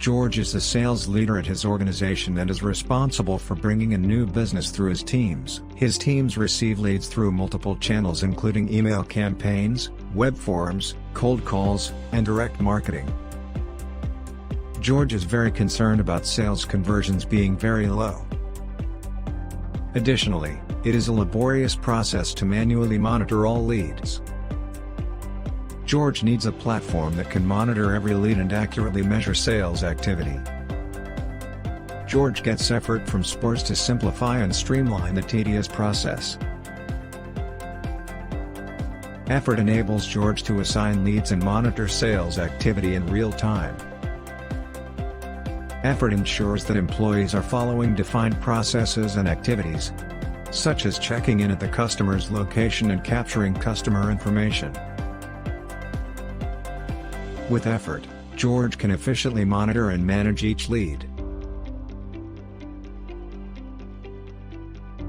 George is the sales leader at his organization and is responsible for bringing in new business through his teams. His teams receive leads through multiple channels including email campaigns, web forums, cold calls, and direct marketing. George is very concerned about sales conversions being very low. Additionally, it is a laborious process to manually monitor all leads. George needs a platform that can monitor every lead and accurately measure sales activity. George gets effort from sports to simplify and streamline the tedious process. Effort enables George to assign leads and monitor sales activity in real time. Effort ensures that employees are following defined processes and activities, such as checking in at the customer's location and capturing customer information. With Effort, George can efficiently monitor and manage each lead.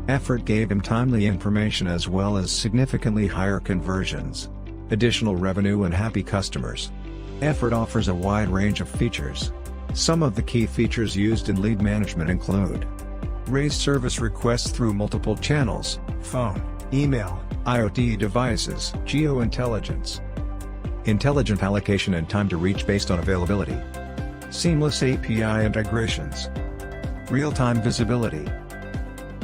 Effort gave him timely information as well as significantly higher conversions, additional revenue and happy customers. Effort offers a wide range of features. Some of the key features used in lead management include: raise service requests through multiple channels, phone, email, IoT devices, geointelligence, intelligent allocation and time to reach based on availability, seamless API integrations, real-time visibility,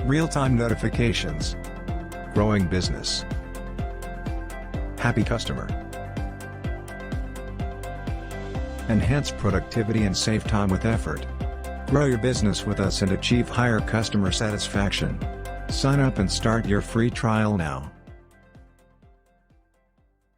real-time notifications, growing business, happy customer. Enhance productivity and save time with Effort. Grow your business with us and achieve higher customer satisfaction. Sign up and start your free trial now.